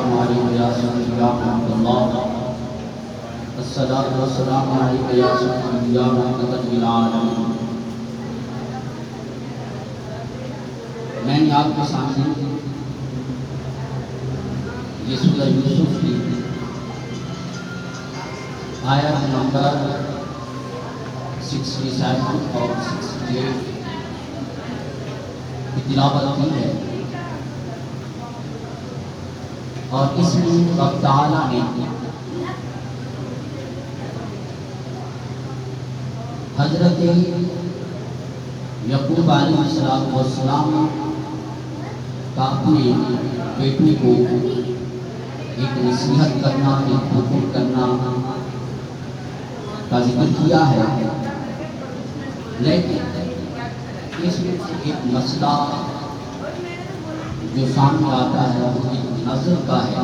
والسلام عليك يا سيدي يا محمد الله الصلاة والسلام عليك يا سيدي يا محمد العالمين. میں نے آپ کے سامنے یہ سورہ یوسف کی آیت نمبر 67 اور 68 کی تلاوت کی ہے، اور اس میں رب تعالیٰ نے حضرت یعقوب علیہ السلام کا اپنے بیٹے کو ایک نصیحت کرنا، ایک حکم کرنا کا ذکر کیا ہے، لیکن اس میں ایک مسئلہ جو سامنے آتا ہے وہ ایک نظر کا ہے.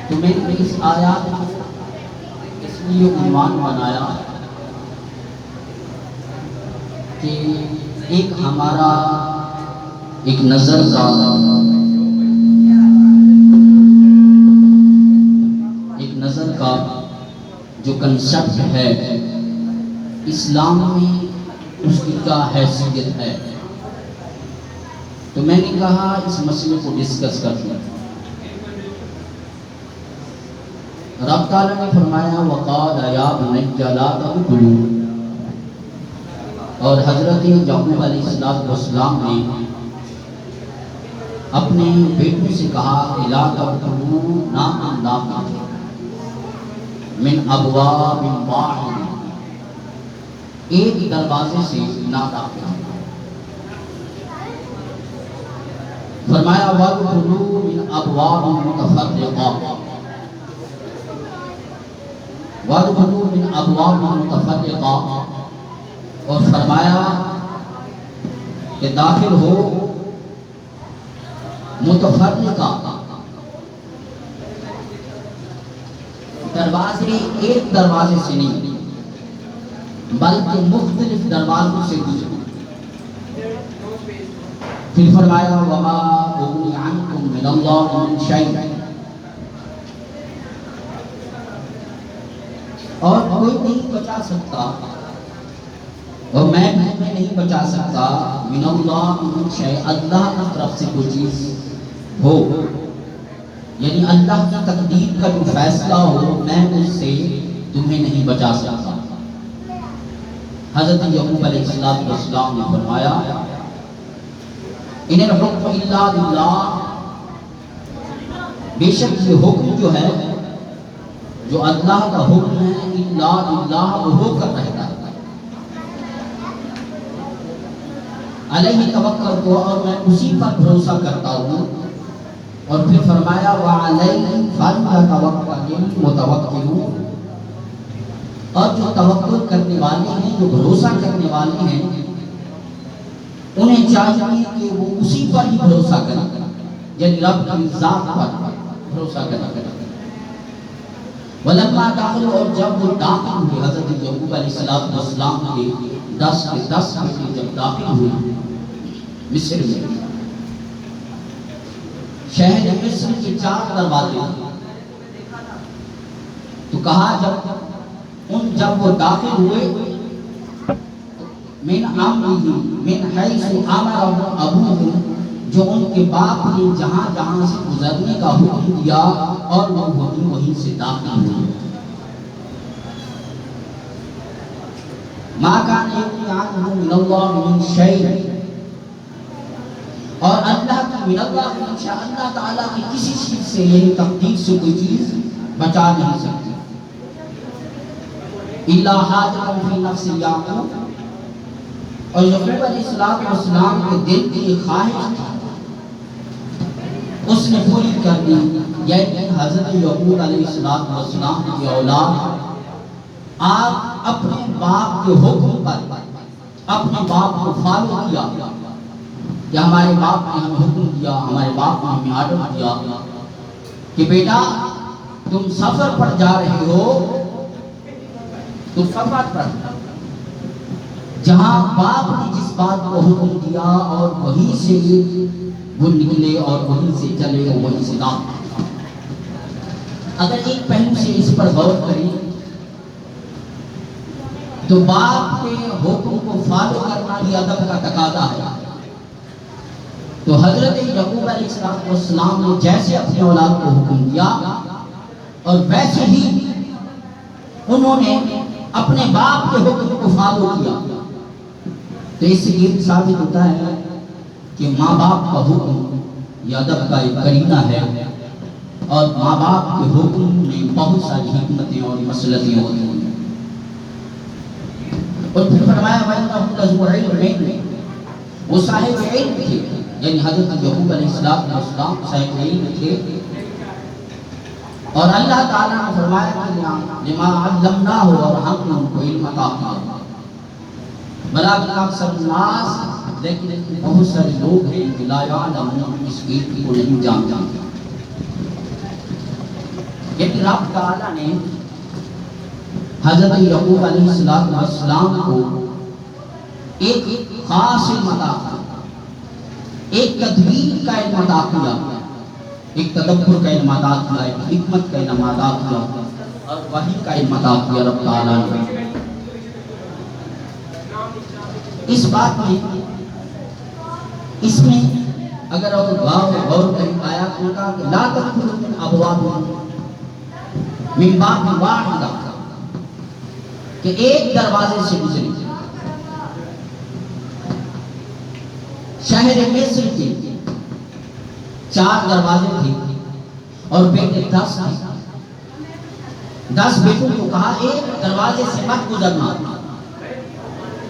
تو میں نے اس آیات کو اس لیے عنوان بنایا کہ ایک ہمارا ایک نظر کا جو کنسپٹ ہے اسلام میں اس کی کیا حیثیت ہے. تو میں نے کہا اس مسئلے کو ڈسکس کرتے ہیں. رب تعالیٰ نے فرمایا وَقَالَ يَا بُنَيَّ لَا تَأْكُلُوا، اور حضرت یعقوب علیہ السلام نے اپنے بیٹوں سے کہا کہ لا تأكلوا، نہ من ابواب واحد، ایک دروازے سے نہ داخل. فرمایا وَادْخُلُوا مِنْ أَبْوَابٍ مُتَفَرِّقَةٍ، وَادْخُلُوا مِنْ أَبْوَابٍ مُتَفَرِّقَةٍ، اور فرمایا کہ داخل ہو متفرقہ دروازے، ایک دروازے سے نہیں بلکہ مختلف دروازوں سے گزرو. پھر فرمایا وَمَا أُغْنِي عَنْكُمْ مِنَ اللَّهِ مِنْ شَيْءٍ، اور کوئی نہیں بچا سکتا اور میں نہیں بچا سکتا من اللہ من شیء، اللہ کی طرف سے کوئی چیز ہو، یعنی اللہ کی تقدیر کا جو فیصلہ ہو میں اس سے تمہیں نہیں بچا سکتا. حضرت یعقوب علیہ السلام نے فرمایا ان الحکم الا للہ، بے شک یہ حکم جو ہے جو اللہ کا حکم ہے الا للہ، وہ ہو کر رہتا ہے. علیہ توکل کو، اور میں اسی پر بھروسہ کرتا ہوں. اور پھر فرمایا وعلیہ فلیتوکل المتوکلون، اور جو توکل کرنے والے ہیں، جو بھروسہ کرنے والے ہیں، انہیں چاہیے کہ وہ اسی پر ہی بھروسہ کریں، یعنی رب کی ذات پر بھروسہ کریں. ولما داخل، اور جب وہ داخل ہوئے حضرت یعقوب علیہ السلام کے 10 بیٹے جب داخل ہوئے مصر میں، شہر مصر کے 4 دروازے، تو کہا جب وہ داخل ہوئے من حیث امرهم ابوهم، جو ان کے باپ نے جہاں جہاں سے گزرنے کا حکم دیا اور وہ وہیں سے داخل ہوئے. ما کان یغنی عنہم من اللہ من شیء، اور اللہ کی من اللہ من شیء، اللہ تعالیٰ کی کسی چیز سے، یعنی تقدیر سے کوئی چیز بچا نہیں سکتی. الا حاجۃ فی نفس یعقوب، اور یعقوب علیہ السلام کے دل کی خواہش تھی اس نے پوری کر دی. یعنی حضرت یعقوب علیہ السلام کی اولاد آپ اپنے باپ کے حکم پر اپنے باپ کو فالو کیا کہ ہمارے باپ نے ہمیں حکم دیا، ہمارے باپ نے ہمیں آرڈر دیا کہ بیٹا تم سفر پر جا رہے ہو، تو سفر پر جہاں باپ نے جس بات کو حکم دیا اور وہیں سے وہ نکلے اور وہیں سے چل کو وہ انسداد. اگر ایک پہلو سے اس پر غور کریں تو باپ کے حکم کو فالو کرنا بھی ادب کا تقاضا ہے. تو حضرت یعقوب علیہ السلام نے جیسے اپنے اولاد کو حکم دیا اور ویسے ہی انہوں نے اپنے باپ کے حکم کو فالو کیا. تو اس سے یہ ثابت ہوتا ہے کہ ماں باپ کا حکم یہ ادب کا ایک قرینہ ہے اور ماں باپ کے حکم میں بہت ساری حکمتیں اور مصلحتیں ہوتی ہیں. اور پھر فرمایا وَإِنَّهُ لَذُو عِلْمٍ، وہ صاحب علم تھے، یعنی حضرت یعقوب علیہ السلام صاحب علم تھے. اور اللہ تعالیٰ نے فرمایا کہ لما علمناہ، اور ہم نے ان کو علم عطا کیا. ولکن اکثر الناس، لیکن بہت سارے لوگ ہیں کہ لا یعلمون، اس علم کو نہیں جانتے. یعنی رب تعالیٰ نے حضرت یعقوب علیہ السلام کو ایک خاص علم عطا کیا، ایک تدبیر کا علم عطا کیا، ایک تدبر کا علم عطا کیا، ایک حکمت کا علم عطا کیا اور وحی کا علم عطا کیا رب تعالیٰ نے. اس بات میں اس میں اگر غور کریں آیات میں کہا کہ لا تدخلوا من ابواب من باب واحد، کہ ایک دروازے سے گزرے. شہر مصر کے 4 دروازے تھے اور بیٹے 10 تھے. 10 بیٹوں کو کہا ایک دروازے سے مت گزرنا.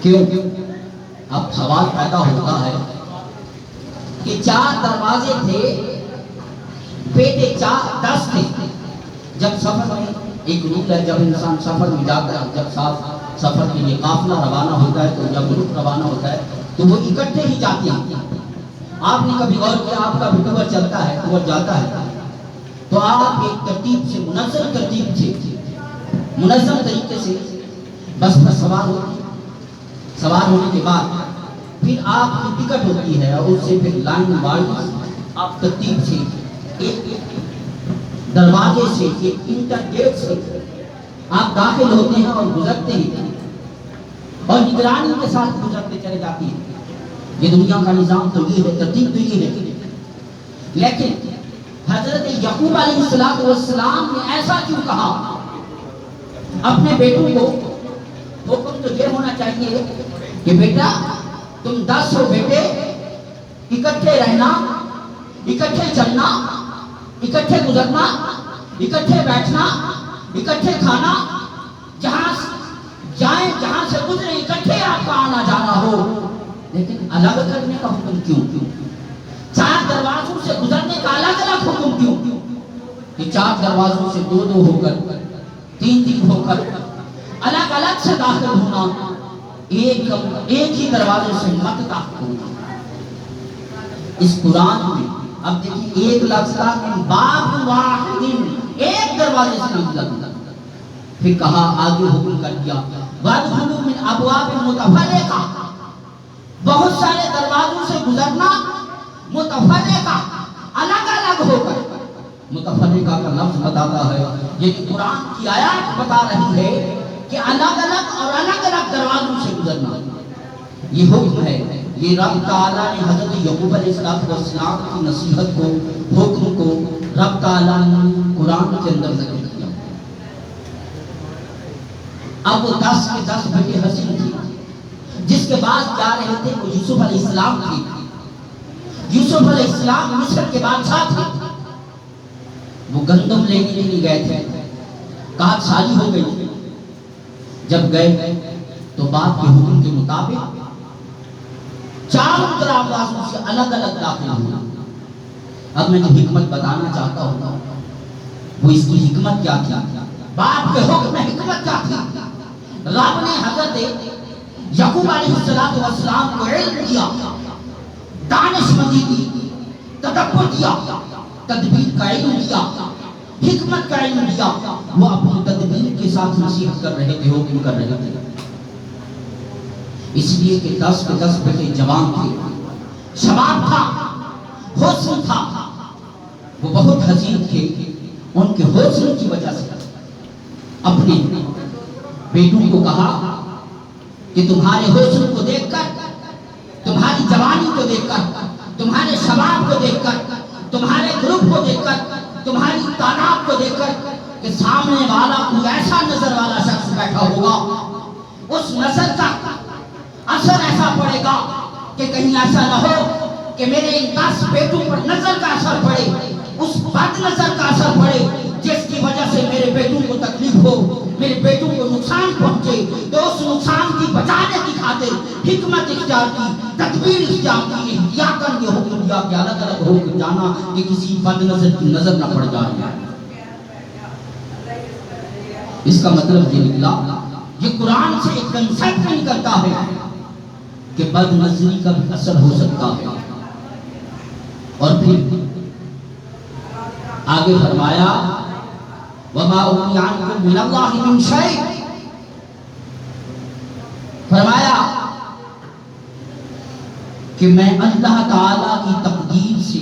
کیوں؟ اب سوال پیدا ہوتا ہے کہ 4 دروازے تھے، بیٹے 10 تھے. جب سفر میں ایک رول ہے، جب انسان سفر میں جاتا ہے، جب سفر کے لیے قافلہ روانہ ہوتا ہے، تو جب گروپ روانہ ہوتا ہے تو وہ اکٹھے ہی جاتے ہیں. آپ نے کبھی غور کیا، آپ کا بھی ٹور چلتا ہے، ٹور جاتا ہے تو آپ ایک ترتیب سے منظم طریقے سے بس پر سوار ہونے کے بعد پھر آپ کی ٹکٹ ہوتی ہے اور اس سے پھر لائن وائز آپ ترتیب سے ایک دروازے سے، ایک انٹر گیٹ سے آپ داخل ہوتے ہیں اور گزرتے ہیں اور نگرانی کے ساتھ گزرتے چلے جاتے ہیں. یہ دنیا کا نظام تو یہ ہے، ترتیب تو یہ ہے. لیکن حضرت یعقوب علیہ السلام نے ایسا کیوں کہا؟ اپنے بیٹوں کو حکم تو یہ ہونا چاہیے کہ بیٹا تم 10 ہو بیٹے، اکٹھے رہنا، اکٹھے چلنا، اکٹھے گزرنا، اکٹھے بیٹھنا، اکٹھے کھانا، جہاں جائیں جہاں سے گزرے اکٹھے آپ کا آنا جانا ہو. لیکن الگ کرنے کا حکم کیوں؟ 4 دروازوں سے گزرنے کا الگ حکم کیوں؟ کہ 4 دروازوں سے 2 ہو کر، 3 ہو کر الگ سے داخل ہونا، ایک ہی دروازے سے مت داخل ہونا. اس قرآن میں اب دیکھیں ایک لفظ کا من باب واحد، ایک دروازے سے گزرنا. پھر کہا آگے حکم کر دیا وَادْخُلُوا مِنْ أَبْوَابٍ مُتَفَرِّقَةٍ، بہت سارے دروازوں سے گزرنا، متفرقہ الگ ہو کر. متفرقہ کا لفظ بتاتا ہے، یہ قرآن کی آیات بتا رہی ہے کہ الگ دروازوں سے گزرنا یہ حکم ہے. یہ رب تعالیٰ نے حضرت یعقوب علیہ السلام کی نصیحت کو، حکم کو رب تعالیٰ نے قرآن کے اندر ذکر کیا. اب وہ 10 کے 10 بیٹے حسین تھے، جس کے بعد جا رہے تھے وہ یوسف علیہ السلام تھے. یوسف علیہ السلام مصر کے بادشاہ تھے. وہ گندم لینے کے لیے گئے تھے، کہا سالی ہو گئی. جب گئے تو باپ کے حکم کے مطابق 4 دروازوں سے الگ داخل ہونا. اب میں جو حکمت بتانا چاہتا ہوں وہ اس کی حکمت کیا تھی، باپ کے حکم میں حکمت کیا تھی. رب نے حضرت یعقوب علیہ السلام کو علم دیا، دانش مندی دی، تدبر دیا، تدبیر کا علم دیا، حکمت کا علم دیا. وہ اپنی تدبیر کے ساتھ نصیحت کر رہے تھے، حکم کر رہے تھے. اس لیے کہ 10 کے 10 بیٹے جوان تھے، شباب تھا، حسن تھا. حسین تھے، ان کے حوصلے کی وجہ سے اپنے بیٹوں کو کہا کہ تمہارے حوصلے کو دیکھ کر، تمہاری جوانی کو دیکھ کر، تمہارے شباب کو دیکھ کر، تمہارے گروپ کو دیکھ کر، تمہاری تعداد کو دیکھ کر کہ سامنے والا کوئی ایسا نظر والا شخص بیٹھا ہوگا، اس نظر کا اثر ایسا پڑے گا کہ کہیں ایسا نہ ہو کہ میرے ان 10 بیٹوں پر نظر کا اثر پڑے، اس بد نظر کا اثر پڑے جس کی وجہ سے میرے بیٹوں کو تکلیف ہو، میرے بیٹوں کو نقصان پہنچے، تو اس نقصان کی بچانے کی خاطر حکمت اختیار کی، تدبیر اختیار کی، احتیاطاً یہ حکم دیا کہ الگ الگ ہو کر جانا کہ کسی بد نظر کی نظر نہ پڑ جائے۔ اس کا مطلب یہ نکلا، یہ قرآن سے ایک کنسپٹ نکلتا ہے کہ بد نظری کا بھی اثر ہو سکتا ہے۔ اور پھر آگے فرمایا وَمَا أُغْنِيَ عَنْكُم مِّنَ اللَّهِ مِن شَيْءٍ، فرمایا کہ میں اللہ تعالیٰ کی تقدیر سے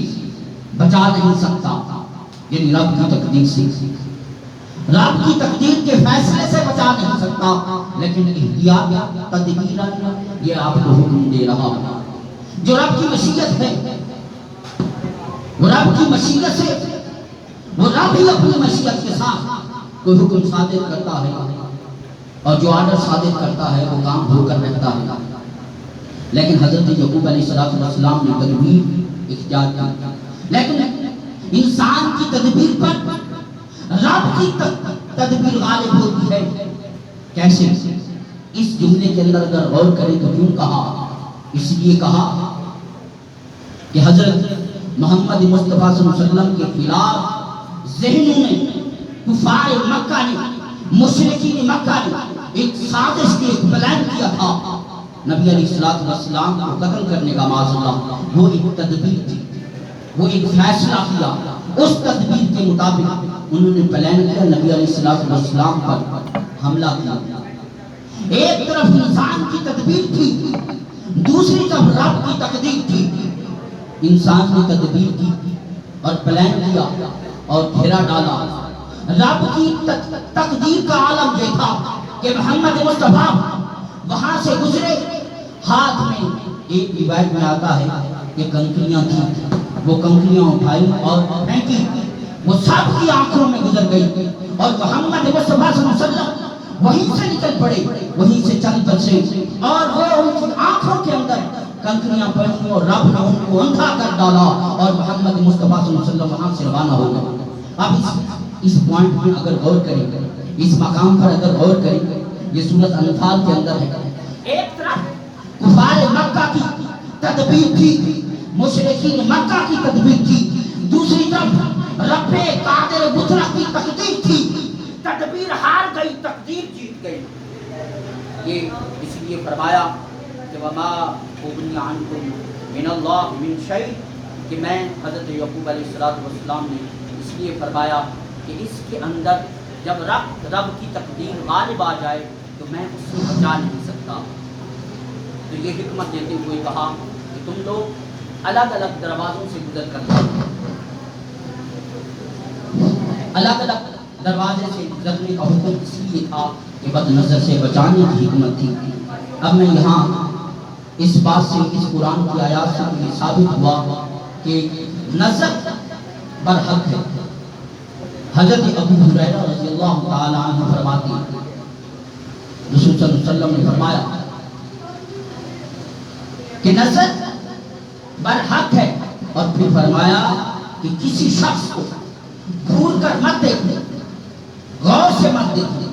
بچا نہیں سکتا، یعنی رب کی تقدیر سے، رب کی تقدیر کے فیصلے سے بچا نہیں سکتا، لیکن احتیاط تدبیراً یہ آپ کو حکم دے رہا ہے۔ جو رب کی مشیت ہے، وہ رب کی مشیت سے، وہ رب ہی اپنی مشیت کے ساتھ کوئی حکم صادر کرتا ہے، اور جو آرڈر صادر کرتا ہے وہ کام ہو کر رہتا ہے۔ لیکن حضرت یعقوب علیہ السلام نے تدبیر اختیار کی، لیکن انسان کی تدبیر پر رب کی تدبیر غالب ہوتی ہے۔ کیسے؟ اس جملے کے اندر اگر غور کریں تو کیوں کہا؟ اس لیے کہا کہ حضرت محمد مصطفیٰ صلی اللہ علیہ وسلم کے خلاف ذہنوں میں کفار مکہ نے، مشرکین مکہ نے ایک سازش کی، ایک پلان کیا تھا نبی علیہ السلام کو قتل کرنے کا، معاذ اللہ۔ وہ ایک تدبیر تھی، وہ ایک فیصلہ کیا، اس تدبیر کے مطابق انہوں نے پلان کیا، نبی علیہ السلام پر حملہ کیا۔ ایک طرف انسان کی تدبیر تھی، دوسری طرف رب کی تقدیر تھی۔ انسان نے تدبیر کی اور پلان کیا اور گھیرا ڈالا۔ رب کی تقدیر کا عالم یہ تھا کہ محمد مصطفیٰ وہاں سے گزرے، ہاتھ میں ایک روایت میں آتا ہے کہ کنکریاں تھیں، وہ کنکریاں اٹھائی اور پھینکی، وہ سب کی آنکھوں میں گزر گئی، اور محمد مصطفیٰ صلی اللہ علیہ وسلم وہیں سے نکل پڑے، وہیں سے چل بسے، اور وہ ان کی آنکھوں کے اندر کنکریاں پڑی اور رب نے ان کو اندھا کر ڈالا، اور محمد مصطفیٰ صلی اللہ علیہ وسلم وہاں سے روانہ ہو گئے۔ اب اس پوائنٹ میں اگر غور کریں، اس مقام پر اگر غور کریں، یہ سورۃ انفال کے اندر ہے۔ ایک طرف کفار مکہ کی تدبیر تھی، مشرکین مکہ کی تدبیر تھی، دوسری طرف رب قادر مطلق کی تقدیر تھی۔ تدبیر ہار گئی، تقدیر جیت گئی۔ یہ اس لیے فرمایا کہ وما اغنی عنکم من اللہ من شیء، کہ میں حضرت یعقوب علیہ السلام نے اس لیے فرمایا کہ اس کے اندر جب رب کی تقدیر غالب آ جائے تو میں اس سے بچا نہیں سکتا۔ تو یہ حکمت دیتے ہوئے کہا کہ تم لوگ الگ الگ دروازوں سے گزر کر جاؤ، الگ الگ دروازے سے گزرنے کا حکم اس لیے تھا کہ بد نظر سے بچانے کی حکمت تھی۔ اب میں یہاں اس بات سے، اس قرآن کی آیات سے یہ ثابت ہوا کہ نظر برحق ہے۔ حضرت ابو ہریرہ رضی اللہ تعالی عنہ فرماتے ہیں، رسول صلی اللہ علیہ وسلم نے فرمایا کہ نظر برحق ہے، اور پھر فرمایا کہ کسی شخص کو گھور کر مت دیکھیں، غور سے مت دیکھیں،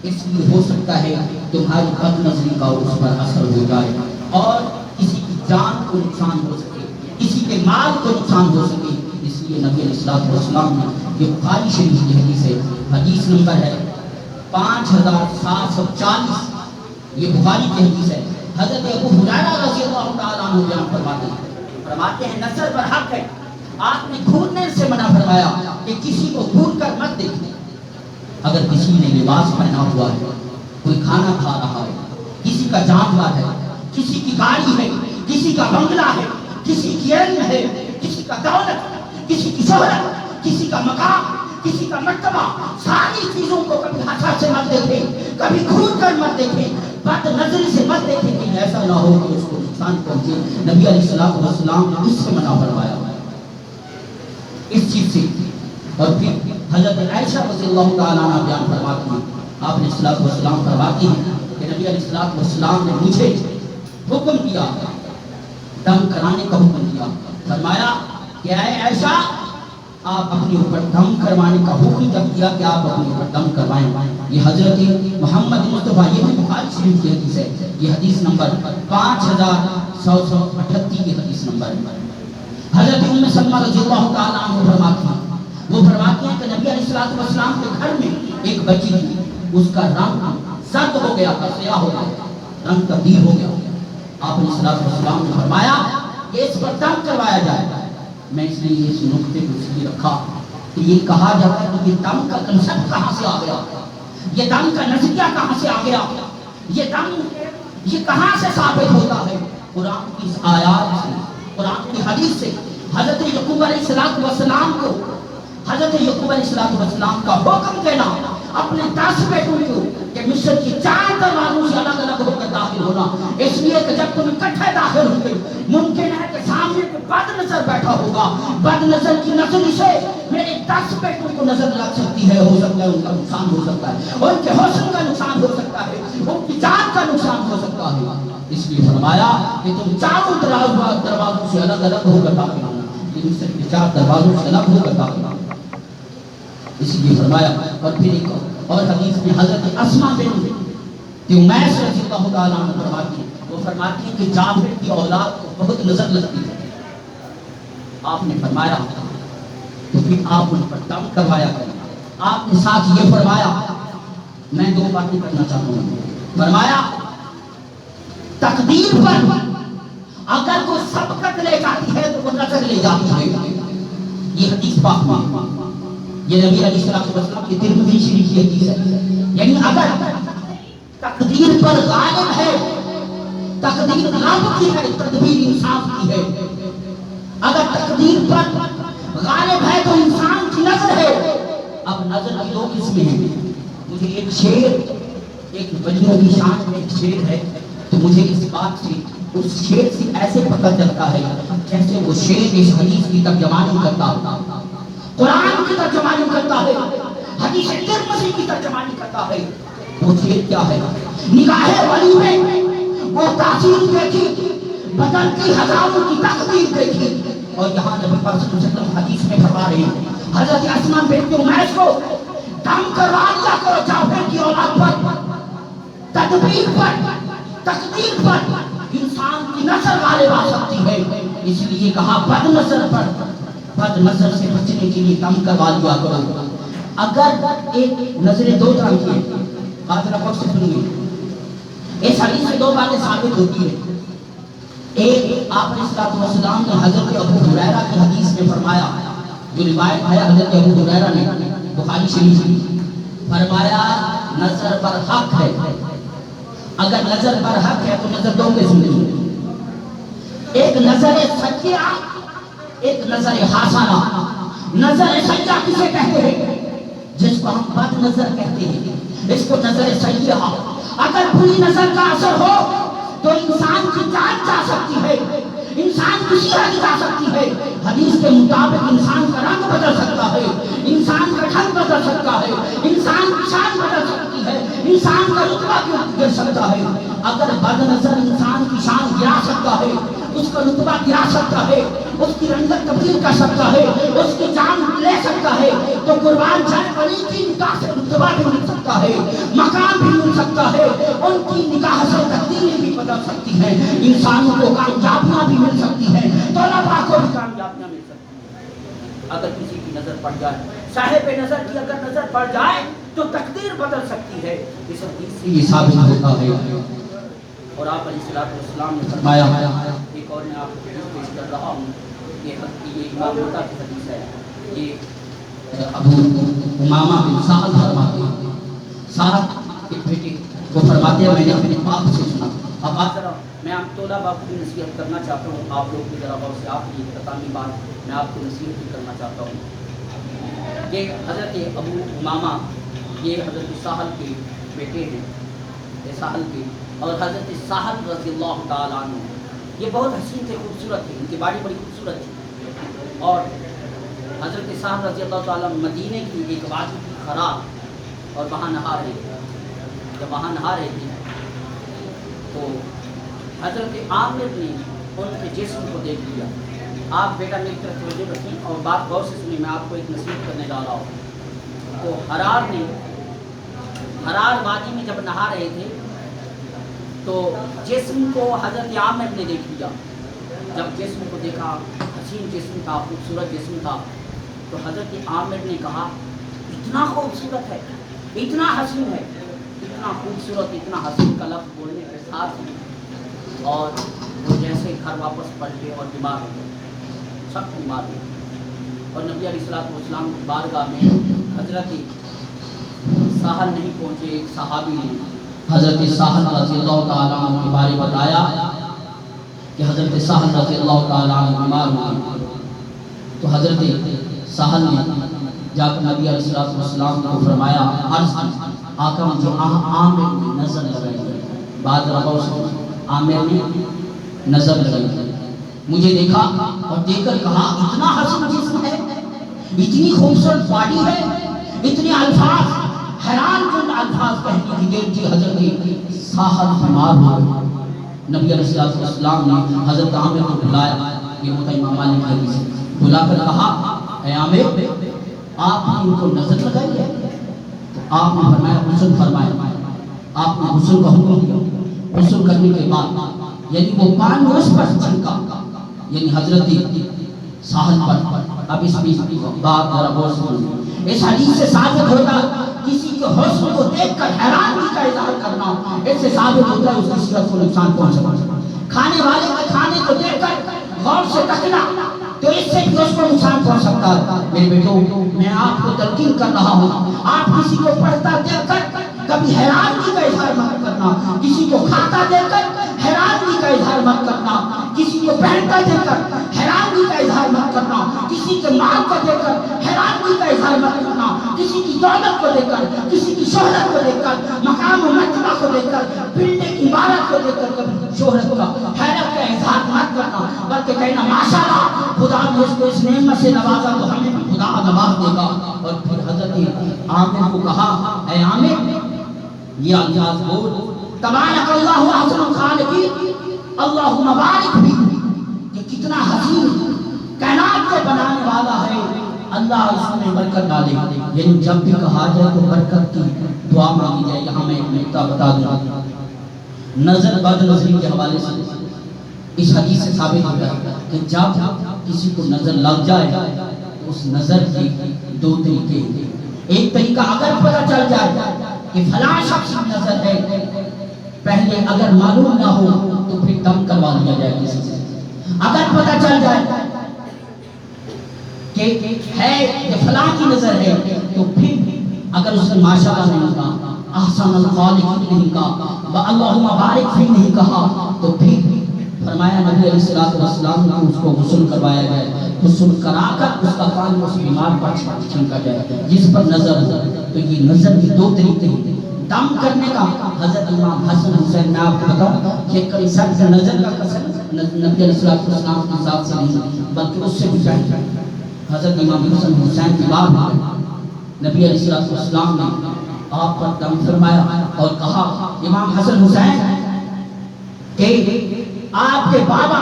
اس لیے ہو سکتا ہے تمہاری بد نظری کا اس پر اثر ہو جائے اور کسی کی جان کو نقصان ہو سکے، کسی کے مال کو نقصان ہو سکے۔ اس لیے نبی علیہ السلام نے، یہ بخاری شریف کی حدیث ہے، حدیث نمبر ہے 5740، یہ بخاری کی حدیث ہے۔ حضرت ابو ہریرہ رضی اللہ تعالیٰ عنہ بیان فرماتے ہیں نظر پر حق ہے، آپ نے گھورنے سے منع فرمایا کہ کسی کو گھور کر مت دیکھیں۔ اگر کسی نے لباس پہنا ہوا ہے، کوئی کھانا کھا رہا ہے، کسی کا جانور ہے، کسی کی گاڑی ہے، کسی کا بنگلہ ہے، کسی کی علم ہے، کسی کا دولت، کسی کی شہرت، کسی کا مقام، کسی کا مرتبہ، ساری چیزوں کو کبھی حسد سے مت دیکھیں، کبھی گھور کر مت دیکھیں، بد نظری سے مت دیکھیں کہ ایسا نہ ہو کہ اس کو نقصان پہنچے۔ نبی علیہ السلام نے اس سے منع فرمایا اس چیز سے۔ اور پھر حضرت عائشہ رضی اللہ تعالیٰ عنہ بیان فرماتی ہیں، آپ نے صلی وسلام فرماتی ہیں کہ نبی علیہ السلام نے مجھے حکم دیا، دم کرانے کا حکم دیا، فرمایا کہ اے عائشہ آپ اپنے اوپر دم کروانے کا حکم جب دیا کہ آپ اپنے اوپر دم کروائیں۔ یہ حضرت محمد مصطفیٰ، یہ بھی بخاری شریف کی حدیث ہے، یہ حدیث نمبر 5138 کی حدیث نمبر ہے۔ حضرت ام سلمہ رضی اللہ تعالیٰ عنہ فرماتی ہیں، وہ فرماتی ہیں کہ نبی علیہ السلام کے گھر میں ایک بچی تھی، اس کا رنگ زرد ہو گیا تھا، سیاہ ہو گیا، رنگ تبدیل ہو گیا۔ آپ علیہ السلام نے فرمایا کہ اس پر دم کروایا جائے۔ میں اس لیے اس نقطے کو اس لیے رکھا کہ یہ کہا جاتا ہے کہ یہ دم کا کنسپٹ کہاں سے آ گیا، یہ دم کا نظریہ کہاں سے آ گیا، یہ دم یہ کہاں سے ثابت ہوتا ہے؟ قرآن کی آیات سے، قرآن کی حدیث سے۔ حضرت یعقوب علیہ السلام کو، حضرت یعقوب علیہ السلام کا حکم دینا اپنے 10 بیٹوں کو کہ مصر کی 4 دروازوں سے الگ الگ ہو کر داخل ہونا، اس لیے کہ جب تم اکٹھے داخل ہوگے ممکن ہے کہ سامنے کوئی بد نظر بیٹھا ہوگا، بد نظر کی نظر سے میرے 10 بیٹوں کو نظر لگ سکتی ہے، ہو سکتا ہے ان کا نقصان ہو سکتا ہے، ان کے حسن کا نقصان ہو سکتا ہے، ان کی جان کا نقصان ہو سکتا ہے۔ اس لیے فرمایا کہ تم 4 دروازوں سے الگ الگ ہو کر داخل ہونا، مصر کے 4 دروازوں سے الگ ہو کر داخل ہونا، اس لیے فرمایا۔ اور پھر ایک اور حدیث میں حضرت اسماء بنت امیس رضی اللہ تعالیٰ عنہ فرماتی ہیں، وہ فرماتی ہیں کہ جعفر کی اولاد کو بہت نظر لگتی ہے، آپ نے فرمایا تو پھر آپ ان پر دم کروایا کریں۔ آپ نے ساتھ یہ فرمایا، میں 2 باتیں کرنا چاہتا ہوں، فرمایا تقدیر پر اگر کوئی سبقت لے جاتی ہے تو وہ نظر لے جاتی ہے، یہ حدیث پاک میں، یہ نبی علیہ السلام کی ترمذی شریف کی حدیث ہے۔ یعنی اگر تقدیر پر غالب ہے، تقدیر رب کی ہے، تدبیر انسان کی ہے، اگر تقدیر پر غالب ہے تو انسان کی نظر ہے۔ اب نظر کی 2 قسمیں ہیں، مجھے ایک شعر، ایک بجنوں کی شان میں ایک شعر ہے، تو مجھے اس بات سے، اس شعر سے ایسے پتہ چلتا ہے جیسے وہ شعر اس حدیث کی ترجمانی کرتا ہوتا، قرآن کی ترجمانی کرتا ہے، حدیث ترمذی کی ترجمانی کرتا ہے۔ وہ شعر کیا ہے؟ نگاہ ولی میں وہ تاثیر دیکھی، بدل کی ہزاروں کی تقدیر دیکھی، اور یہاں نبی پاک صلی اللہ علیہ وسلم حدیث میں فرما رہے ہیں حضرت اسماء بنت امیس کو دم کروا دیا کرو جعفر کی اولاد پر، تدبیر پر، تقدیر پر انسان کی نظر غالب آ سکتی ہے، اس لیے کہا بد نظر پر، بد نظر سے بچنے کے لیے دم کروا دیا کرو۔ اگر ایک نظریں 2 طرح کی ہیں، ذرا غور سے سنیے، اس حدیث سے 2 باتیں ثابت ہوتی ہیں۔ ایک، آپ علیہ السلام نے حضرت ابو ہریرہ کی حدیث میں فرمایا، جو روایت ہے حضرت ابو ہریرہ نے بخاری شریف کی، فرمایا نظر پر حق ہے۔ اگر نظر پر حق ہے تو نظر 2 قسم کی ہے، ایک نظر سیئہ، ایک نظر حسنہ۔ نظر سیئہ کسے کہتے ہیں؟ جس کو ہم بد نظر کہتے ہیں، اس کو نظر سیئہ۔ اگر بری نظر کا اثر ہو تو انسان کی جان جا سکتی ہے، انسان کی صحت جا سکتی ہے، حدیث کے مطابق انسان کا رنگ بدل سکتا ہے، انسان کا ڈھنگ بدل سکتا ہے، انسان کی شان بدل سکتی ہے، انسان کا رتبہ گر سکتا ہے۔ اگر بد نظر انسان کی شان گرا سکتا ہے، اس کا رتبہ گرا سکتا ہے، اس کی رنگت تبدیل کر سکتا ہے، اس کی جان لے سکتا ہے، تو قربان جائے ولی کی نگاہ سے رتبہ بھی مل سکتا ہے، مقام بھی مل سکتا ہے، ان کی نگاہ سے تقدیریں بھی بدل سکتی ہیں، انسانوں کو کامیابیاں بھی مل سکتی ہیں، طلباء کو بھی کامیابیاں مل سکتی ہیں۔ اگر کسی کی نظر پڑ جائے، صاحب نظر کی اگر نظر پڑ جائے تو تقدیر بدل سکتی ہے، اس حدیث سے یہ ثابت ہوتا ہے۔ اور آپ علیہ السلام نے فرمایا، ایک اور میں آپ کو حدیث پیش کر رہا ہوں، یہ امام بخاری کی حدیث ہے، یہ ابو امامہ بن سعد فرماتے ہیں، سعد کے بیٹے وہ فرماتے ہیں میں نے اپنے باپ سے سنا۔ اب بات ذرا میں آپ طلباء کو بھی نصیحت کرنا چاہتا ہوں، آپ لوگ کی ذرا غور سے، آپ کی اختتامی بات میں آپ کو نصیحت بھی کرنا چاہتا ہوں۔ یہ حضرت ابو امامہ یہ حضرت سہل کے بیٹے ہیں، سہل کے، اور حضرت سہل رضی اللہ تعالیٰ عنہ یہ بہت حسین تھے، خوبصورت تھے، ان کی باڑی بڑی خوبصورت تھی. اور حضرت سہل رضی اللہ تعالیٰ مدینے کی ایک وادی تھی خراب، اور وہاں نہا رہے تھے. جب وہاں نہا رہے تھے تو حضرت عامر نے ان کے جسم کو دیکھ لیا. آپ بیٹا میری طرف توجہ رکھیں اور بات غور سے سنیں، میں آپ کو ایک نصیحت کرنے جا رہا ہوں. تو حرار وادی میں جب نہا رہے تھے تو جسم کو حضرت عامر نے دیکھ لیا. جب جسم کو دیکھا، حسین جسم تھا، خوبصورت جسم تھا، تو حضرت عامر نے کہا اتنا خوبصورت ہے، اتنا حسین ہے، اتنا خوبصورت، اتنا حسین کا لفظ بولنے کے ساتھ ہی اور وہ جیسے گھر واپس پلٹے اور بیمار ہو گئے، سخت بیمار ہوئے. اور نبی علیہ الصلوۃ والسلام کی بارگاہ میں حضرت سہل نہیں پہنچے. ایک صحابی نے حضرت سہل رضی اللہ تعالیٰ عنہ کے بارے بتایا کہ حضرت سہل رضی اللہ تعالیٰ عنہ بیمار ہوئے. تو حضرت سہل نے جا کر نبی علیہ الصلوۃ والسلام کو فرمایا، عرض آقا مجھے عامر نے نظر لگائی. بعد رباؤ سے عامر نے نظر لگائی، مجھے دیکھا اور دیکھ کر کہا اتنا حسین جسم ہے، اتنی خوبصورت باڈی ہے، اتنے الفاظ، حیران کن الفاظ کہنے کی دیر تھی. حضرت سہل بیمار ہوئے. نبی علیہ الصلوۃ والسلام نے حضرت عامر کو بلایا. یہ امام مالک کی حدیث ہے. بلا کر کہا اے عامر آپ نے ان کو نظر لگائی ہے؟ تو آپ نے فرمایا غسل فرمایا. آپ نے غسل کا حکم دیا. غسل کرنے کے بعد یعنی وہ پانی اس پر چھڑکا، یعنی حضرت سہل پر. اب اس میں بات ذرا غور سے سنیں. اس حدیث سے ثابت ہوتا کسی کے حسن کو دیکھ کر حیرانی کا اظہار کرنا، اس سے ثابت ہوتا ہے اس کی صحت کو نقصان پہنچنا. کھانے والے کے کھانے کو دیکھ کر غور سے تکنا تو اس سے بھی اس کو نقصان پہنچ سکتا ہے. میرے بیٹوں میں آپ کو تلقین کر رہا ہوں، آپ کسی کو پڑھتا دیکھ کر کبھی حیرانی کا اظہار مت کرنا، کسی کو کھاتا دیکھ کر حیرانی کا اظہار مت کرنا، کسی کو پہنتا دیکھ کر حیرانی کا اظہار مت کرنا، کسی کے مال کو دیکھ کر حیرانی کا اظہار مت کرنا، کسی کی دولت کو دیکھ کر، کسی کی شہرت کو دیکھ کر، مقام و مرتبہ کو دیکھ کر، بلڈنگ کی عمارت کو دیکھ کر کبھی شہرت کا، حیرت کا اظہار مت کرنا، بلکہ کہنا ماشاءاللہ خدا نے اس کو اس نعمت سے نوازا تو ہمیں بھی خدا نواز دے گا. اور پھر حضرت عامر کو کہا اے عامر یہ الفاظ بول تبارک اللہ احسن الخالقین، اللہم بارک بھی. یہ کتنا حسین کائنات کو بنانے والا ہے، اللہ اس میں برکت ڈالے. یعنی جب بھی کہا جائے تو برکت کی دعا مانگی جائے. یہاں میں ایک نکتہ بتا دوں، نظر بد نظری کے حوالے سے اس حدیث سے ثابت ہوتا ہے کہ جب کسی کو نظر لگ جائے تو اس نظر کے دو طریقے ہیں. ایک طریقہ اگر پتہ چل جائے کہ فلاں شخص کی نظر ہے، پہلے اگر معلوم نہ ہو تو پھر دم کروا دیا جائے کسی سے. اگر پتہ چل جائے کہ ہے کہ فلاں کی نظر ہے تو پھر اگر اس نے ماشاءاللہ نہیں کہا، احسن الخالق نہیں کہا، اللہم بارک فی نہیں کہا، تو پھر فرمایا نبی علیہ الصلوۃ والسلام نے اس کو غسل کروایا گیا. غسل کرا کر اس کا پانی اس بیمار پر چھینکا جائے جس پر نظر ہو. تو یہ نظر کے دو طریقے ہیں. دم کرنے کا حضرت امام حسن حسین، میں آپ کو بتاؤں کہ کئی سب سے نظر کا قسم نبی علیہ الصلوۃ والسلام کی ذات سے نہیں بلکہ اس سے بھی چاہیے. حضرت امام حسن حسین کی بات نبی علیہ الصلوۃ والسلام نے آپ پر دم فرمایا اور کہا امام حسن حسین کہ آپ کے بابا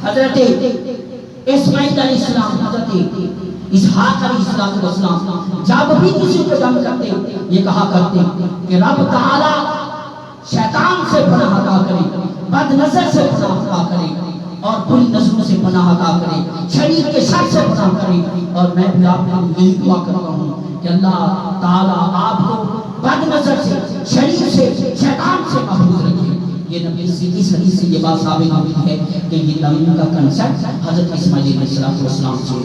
حضرت اسماعیل علیہ السلام، حضرت اسحاق علیہ السلام جب بھی کسی کو دم کرتے یہ کہا کرتے کہ رب تعالی شیطان سے پناہ عطا کرے، بد نظر سے پناہ عطا کرے اور بری نظروں سے پناہ عطا کرے، شریر کے شر سے پناہ کرے. اور میں بھی آپ کو یہی دعا کرتا ہوں کہ اللہ تعالی آپ کو بد نظر سے، شریر سے، شیطان سے محفوظ رکھے. یہ نبی اس حدیث سے یہ بات ثابت ہوتی ہے کہ یہ دم کا کنسپٹ حضرت اسماعیل علیہ السلام سے،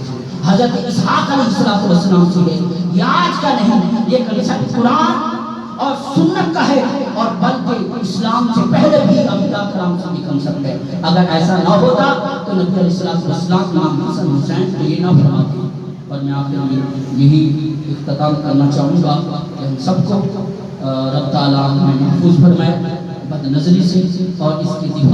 حضرت اسحاق علیہ السلام سے ہے. یہ آج کا نہیں، یہ کنسپٹ قرآن اور سنت کا ہے اور بلکہ اسلام سے پہلے بھی انبیاء کرام سے بھی کنسپٹ ہے. اگر ایسا نہ ہوتا تو نبی علیہ السلام امام حسن حسین کو یہ نہ فرماتے. اور میں آخر میں یہی اختتام کرنا چاہوں گا کہ ہم سب کو رب تعالیٰ ہمیں محفوظ فرمائے بد نظری سے اور اس کی دفاع